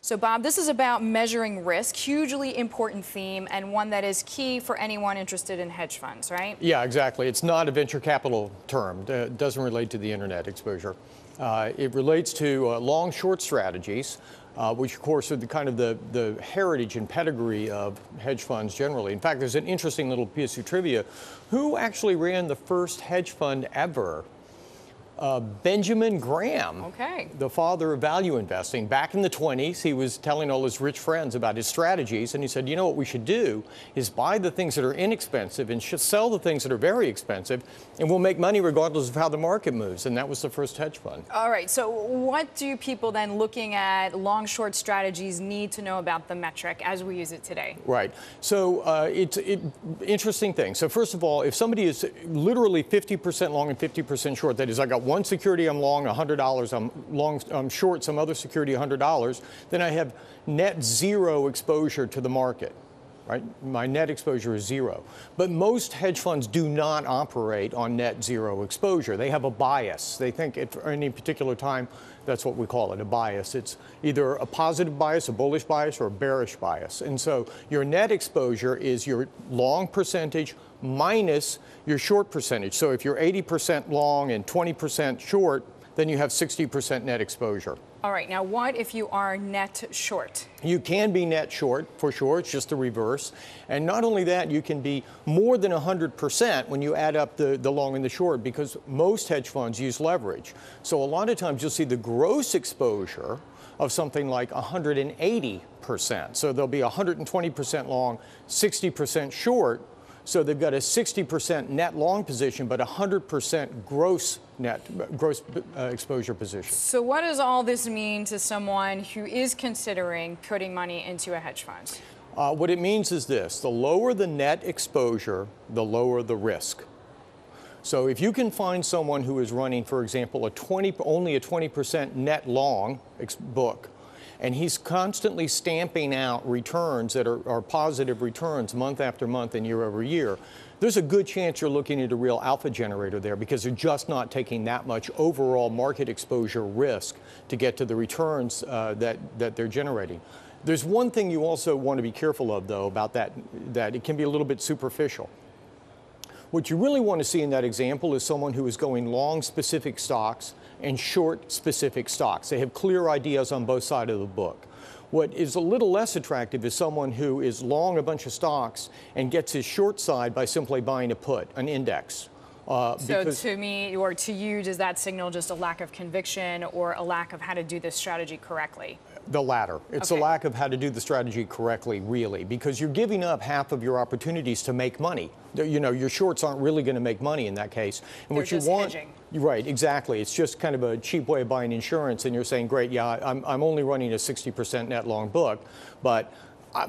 So, Bob, this is about measuring risk, hugely important theme, and one that is key for anyone interested in hedge funds, right? Yeah, exactly. It's not a venture capital term. It doesn't relate to the internet exposure. It relates to long-short strategies, which, of course, are the heritage and pedigree of hedge funds generally. In fact, there's an interesting little piece of trivia. Who actually ran the first hedge fund ever? Benjamin Graham, the father of value investing. Back in the 20s, he was telling all his rich friends about his strategies, and he said, you know what we should do is buy the things that are inexpensive and sell the things that are very expensive, and we'll make money regardless of how the market moves. And that was the first hedge fund. All right, so what do people then looking at long-short strategies need to know about the metric as we use it today? Right, so it's an interesting thing. So first of all, if somebody is literally 50% long and 50% short, that is, I got one security I'm long, $100, I'm short some other security, $100, then I have net zero exposure to the market, right? My net exposure is zero. But most hedge funds do not operate on net zero exposure. They have a bias. They think at any particular time, that's what we call it, a bias. It's either a positive bias, a bullish bias, or a bearish bias. And so your net exposure is your long percentage minus your short percentage. So if you're 80% long and 20% short, then you have 60% net exposure. All right, now what if you are net short? You can be net short, for sure. It's just the reverse. And not only that, you can be more than 100% when you add up the long and the short, because most hedge funds use leverage. So a lot of times you'll see the gross exposure of something like 180%. So they'll be 120% long, 60% short. So they've got a 60% net long position, but 100% gross exposure position. So what does all this mean to someone who is considering putting money into a hedge fund? What it means is this: the lower the net exposure, the lower the risk. So if you can find someone who is running, for example, only a 20% net long book, and he's constantly stamping out returns that are positive returns month after month and year over year, there's a good chance you're looking at a real alpha generator there, because they're just not taking that much overall market exposure risk to get to the returns that they're generating. There's one thing you also want to be careful of, though, about that it can be a little bit superficial. What you really want to see in that example is someone who is going long specific stocks and short specific stocks. They have clear ideas on both sides of the book. What is a little less attractive is someone who is long a bunch of stocks and gets his short side by simply buying a put, an index. So to me, or to you, does that signal just a lack of conviction or a lack of how to do this strategy correctly? The latter. It's a lack of how to do the strategy correctly, really, because you're giving up half of your opportunities to make money. You know, your shorts aren't really going to make money in that case. And what you want, hedging. Right, exactly. It's just kind of a cheap way of buying insurance, and you're saying, great, yeah, I'm only running a 60% net long book, but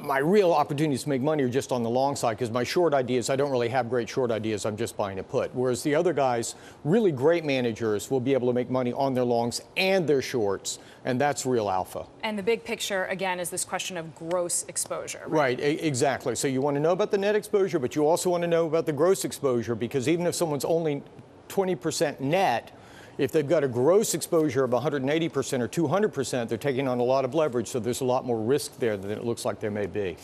my real opportunities to make money are just on the long side, because my short ideas, I don't really have great short ideas, I'm just buying a put. Whereas the other guys, really great managers, will be able to make money on their longs and their shorts, and that's real alpha. And the big picture, again, is this question of gross exposure. Right, exactly. So you want to know about the net exposure, but you also want to know about the gross exposure, because even if someone's only 20% net, if they've got a gross exposure of 180% or 200%, they're taking on a lot of leverage, so there's a lot more risk there than it looks like there may be.